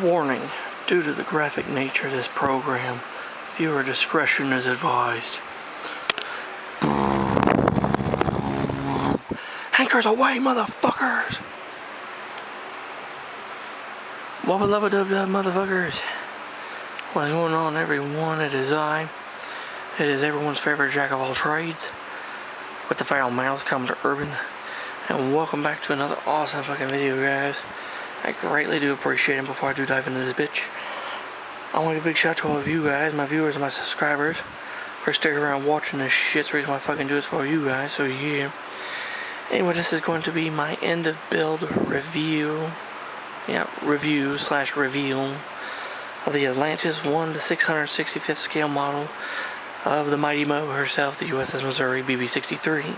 Warning, due to the graphic nature of this program, viewer discretion is advised. Anchors away, motherfuckers! Wubba lubba dub dub, motherfuckers! What's going on, everyone? It is I. It is everyone's favorite jack of all trades, with the foul mouth coming to urban. And welcome back to another awesome fucking video, guys. I greatly do appreciate it. Before I do dive into this bitch, I want to give a big shout out to all of you guys, my viewers and my subscribers, for sticking around watching this shit. It's the reason why I fucking do this for you guys, so yeah. Anyway, this is going to be my end of build review. Yeah, review/reveal of the Atlantis 1 to 665th scale model of the Mighty Mo herself, the USS Missouri BB-63.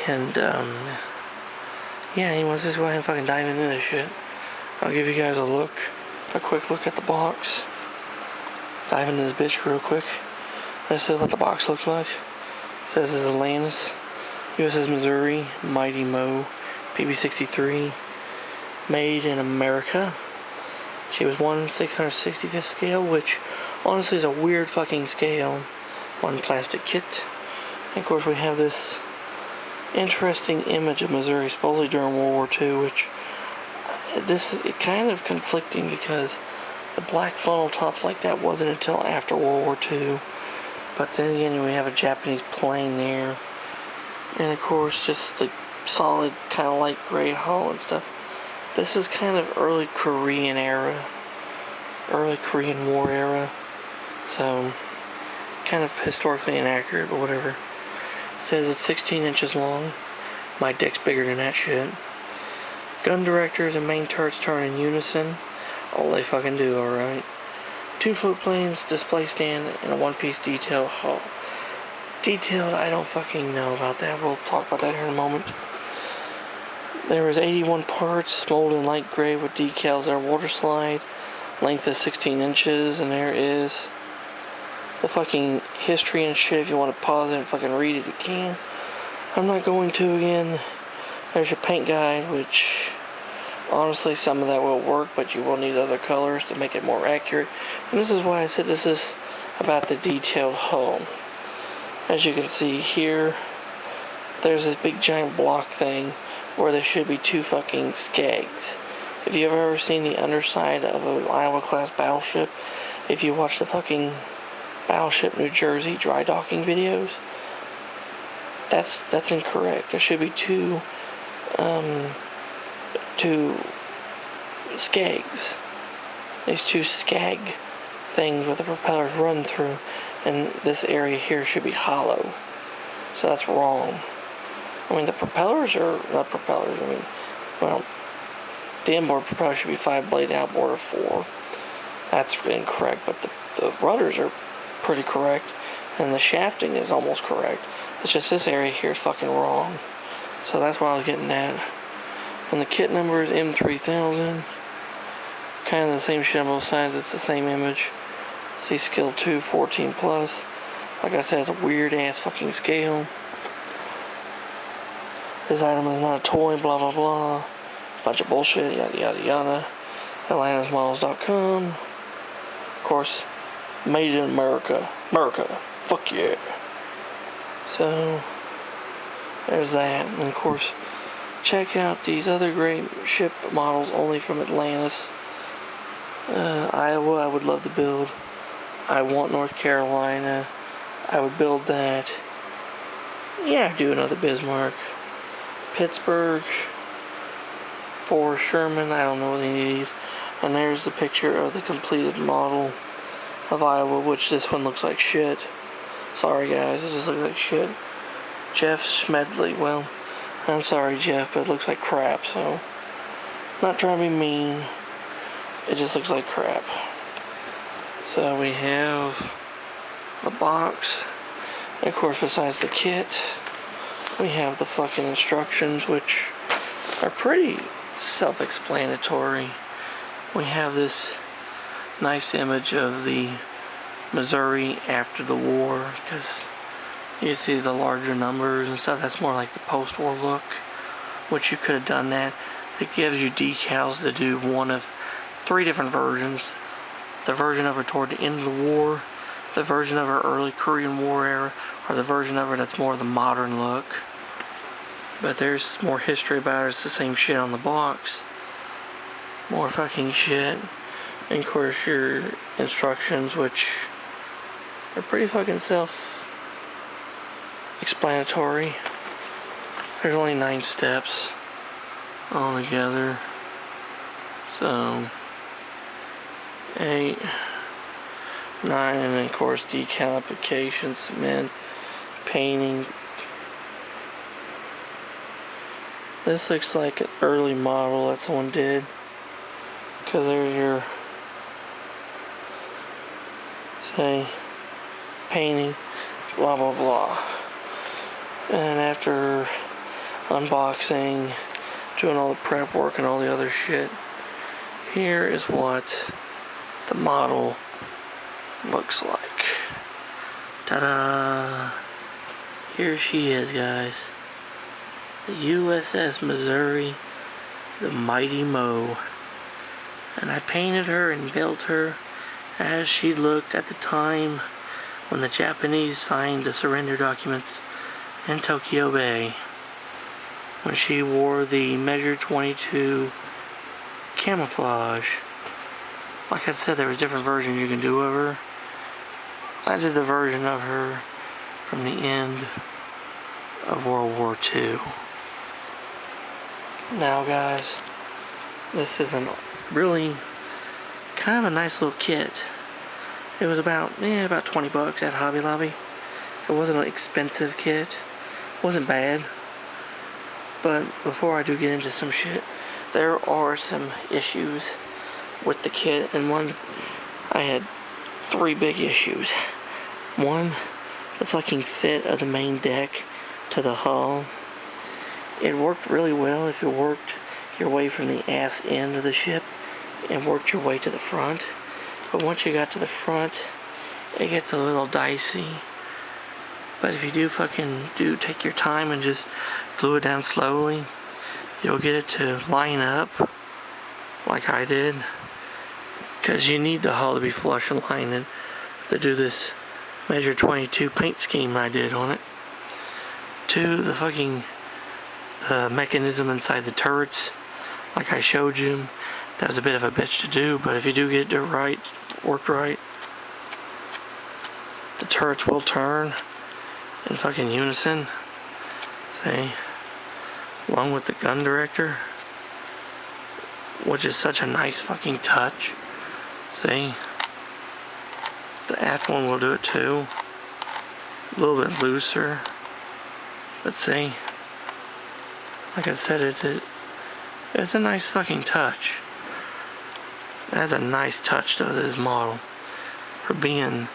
And, yeah, anyways, let's go ahead and fucking dive into this shit. I'll give you guys a quick look at the box. Dive into this bitch real quick. This is what the box looks like. It says this is Atlantis, USS Missouri, Mighty Mo, BB-63, made in America. She was 1/665th scale, which honestly is a weird fucking scale. One plastic kit. And of course we have this interesting image of Missouri, supposedly during World War II, which this is kind of conflicting because the black funnel tops like that wasn't until after World War II. But then again, we have a Japanese plane there, and of course just the solid kind of light gray hull and stuff. This is kind of early Korean era, early Korean War era, so kind of historically inaccurate, but whatever. It says it's 16 inches long. My dick's bigger than that shit. Gun directors and main turrets turn in unison. Oh, they fucking do, alright. 2 float planes, display stand, and a one-piece detailed hull. Detailed, I don't fucking know about that. We'll talk about that here in a moment. There is 81 parts, molded in light gray with decals that are water slide. Length is 16 inches, and there is the fucking history and shit. If you want to pause it and fucking read it, you can. I'm not going to again. There's your paint guide, which honestly some of that will work, but you will need other colors to make it more accurate. And this is why I said this is about the detailed hull. As you can see here, there's this big giant block thing where there should be 2 fucking skags. If you've ever seen the underside of an Iowa class battleship, if you watch the fucking Battleship New Jersey dry docking videos, that's incorrect. There should be 2 skags. These 2 skag things where the propellers run through, and this area here should be hollow. So that's wrong. I mean, the propellers are not propellers. I mean, well, the inboard propeller should be 5-blade, outboard of 4. That's incorrect, but the rudders are pretty correct, and the shafting is almost correct. It's just this area here is fucking wrong. So that's why I was getting at. And the kit number is M3000. Kind of the same shit on both sides. It's the same image. See skill 2, 14 plus. Like I said, it's a weird ass fucking scale. This item is not a toy, blah blah blah. Bunch of bullshit, yada yada yada. AtlantisModels.com. Of course, made in America. America. Fuck yeah. So, there's that. And of course, check out these other great ship models only from Atlantis. Iowa, I would love to build. I want North Carolina. I would build that. Yeah, do another Bismarck. Pittsburgh. For Sherman, I don't know what they need. And there's the picture of the completed model of Iowa, which this one looks like shit. Sorry guys, it just looks like shit. Jeff Smedley, well, I'm sorry Jeff, but it looks like crap, so not trying to be mean. It just looks like crap. So we have the box. And of course, besides the kit, we have the fucking instructions, which are pretty self-explanatory. We have this nice image of the Missouri after the war, because you see the larger numbers and stuff. That's more like the post-war look, which you could have done that. It gives you decals to do one of three different versions. The version of her toward the end of the war, the version of her early Korean War era, or the version of her that's more of the modern look. But there's more history about her. It's the same shit on the box. More fucking shit. And of course your instructions, which are pretty fucking self-explanatory. There's only 9 steps altogether. So 8, 9, and then of course decal application, cement, painting. This looks like an early model that someone did, because there's your, say, painting, blah blah blah. And after unboxing, doing all the prep work and all the other shit, here is what the model looks like. Ta-da! Here she is, guys. The USS Missouri, the Mighty Mo. And I painted her and built her as she looked at the time when the Japanese signed the surrender documents in Tokyo Bay, when she wore the measure 22 camouflage. Like I said, there was different versions you can do of her. I did the version of her from the end of World War II. Now guys, this is a really kind of a nice little kit. It was about 20 bucks at Hobby Lobby. It wasn't an expensive kit. It wasn't bad. But before I do get into some shit, there are some issues with the kit, and I had 3 big issues. One, the fucking fit of the main deck to the hull. It worked really well if you worked your way from the ass end of the ship and worked your way to the front. But once you got to the front, it gets a little dicey. But if you do take your time and just glue it down slowly, you'll get it to line up like I did. Because you need the hull to be flush and lined to do this measure 22 paint scheme I did on it. 2, the mechanism inside the turrets, like I showed you, that was a bit of a bitch to do, but if you do get it right, worked right, the turrets will turn in fucking unison, see, along with the gun director, which is such a nice fucking touch, see. The aft one will do it too, a little bit looser, but see, like I said, it's a nice fucking touch. That's a nice touch to this model for being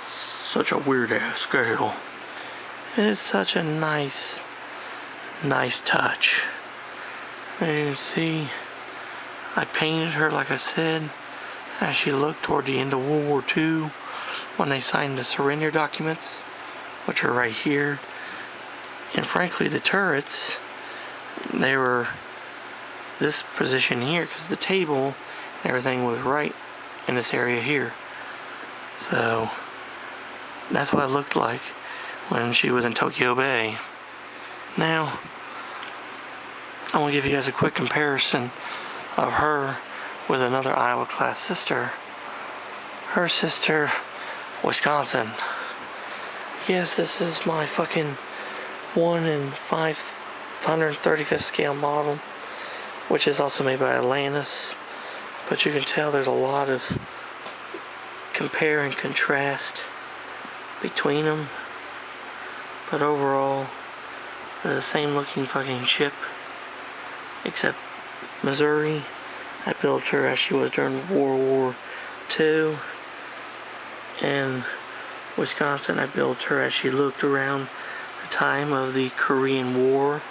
such a weird ass scale. It is such a nice touch. And you can see I painted her, like I said, as she looked toward the end of World War II when they signed the surrender documents, which are right here. And frankly, the turrets, they were this position here because the table and everything was right in this area here. So that's what it looked like when she was in Tokyo Bay. Now I want to give you guys a quick comparison of her with another Iowa class sister. Her sister, Wisconsin. Yes, this is my fucking 1 in 535th scale model, which is also made by Atlantis. But you can tell there's a lot of compare and contrast between them. But overall, they're the same looking fucking ship, except Missouri, I built her as she was during World War II, and Wisconsin, I built her as she looked around the time of the Korean War.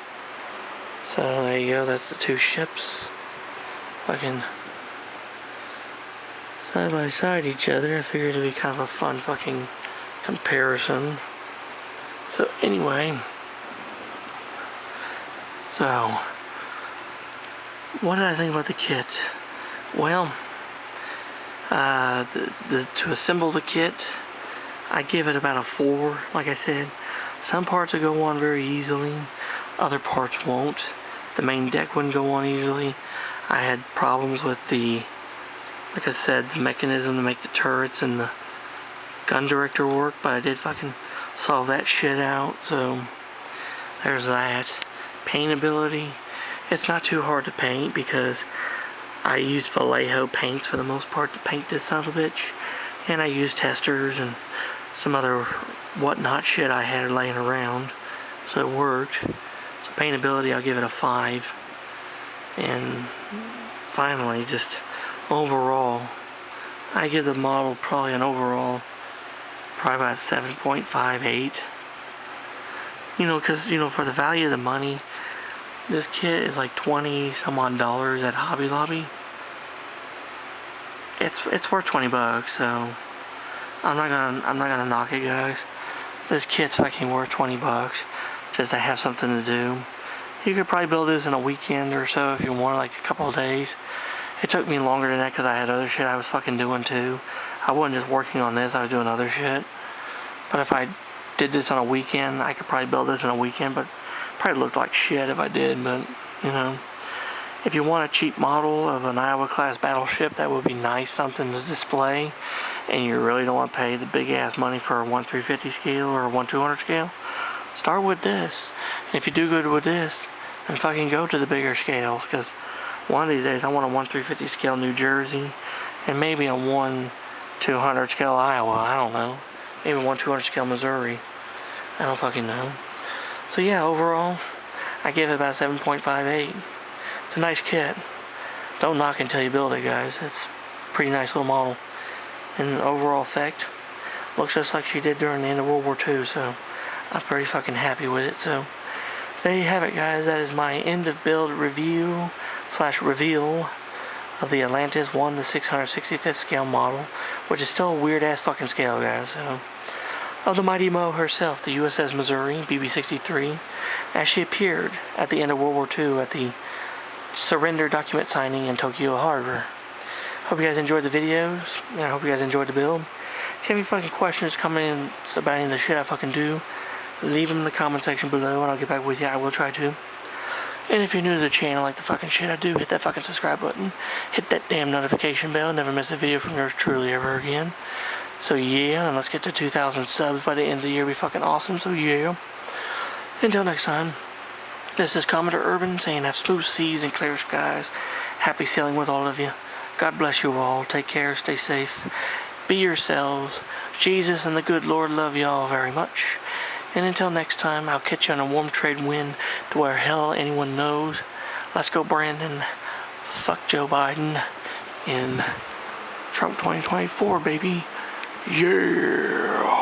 So there you go, that's the 2 ships fucking side by side each other. I figured it'd be kind of a fun fucking comparison. So anyway, so what did I think about the kit? Well, to assemble the kit, I give it about a 4. Like I said, some parts will go on very easily, other parts won't. The main deck wouldn't go on easily. I had problems with the, like I said, the mechanism to make the turrets and the gun director work, but I did fucking solve that shit out, so there's that. Paintability, it's not too hard to paint because I use Vallejo paints for the most part to paint this son of a bitch, and I use testers and some other whatnot shit I had laying around, so it worked. So paintability, I'll give it a 5. And finally, just overall, I give the model probably an overall, probably about 7.58. You know, because, you know, for the value of the money, this kit is like 20 some odd dollars at Hobby Lobby. It's worth 20 bucks, so I'm not gonna knock it, guys. This kit's fucking worth 20 bucks just to have something to do. You could probably build this in a weekend or so if you want, like a couple of days. It took me longer than that because I had other shit I was fucking doing too. I wasn't just working on this, I was doing other shit. But if I did this on a weekend, I could probably build this in a weekend, but probably looked like shit if I did. But, you know, if you want a cheap model of an Iowa class battleship, that would be nice, something to display, and you really don't want to pay the big ass money for a 1/350 scale or a 1/200 scale, start with this. And if you do good with this, then fucking go to the bigger scales, because one of these days I want a 1/350 scale New Jersey, and maybe a 1/200 scale Iowa, I don't know. Maybe 1/200 scale Missouri. I don't fucking know. So yeah, overall, I give it about 7.58. It's a nice kit. Don't knock it until you build it, guys. It's a pretty nice little model. And overall effect, looks just like she did during the end of World War II, so I'm pretty fucking happy with it. So there you have it, guys. That is my end of build review / reveal of the Atlantis 1/665th scale model, which is still a weird ass fucking scale, guys. So, of the mighty Mo herself, the USS Missouri BB-63, as she appeared at the end of World War II at the surrender document signing in Tokyo Harbor. Hope you guys enjoyed the videos, and I hope you guys enjoyed the build. If you have any fucking questions, comments about any of the shit I fucking do, leave them in the comment section below and I'll get back with you. I will try to. And if you're new to the channel, like the fucking shit I do, hit that fucking subscribe button. Hit that damn notification bell. Never miss a video from yours truly ever again. So yeah, and let's get to 2,000 subs by the end of the year. Be fucking awesome. So yeah. Until next time, this is Commodore Urban saying have smooth seas and clear skies. Happy sailing with all of you. God bless you all. Take care. Stay safe. Be yourselves. Jesus and the good Lord love you all very much. And until next time, I'll catch you on a warm trade wind to where hell anyone knows. Let's go, Brandon. Fuck Joe Biden. In Trump 2024, baby. Yeah.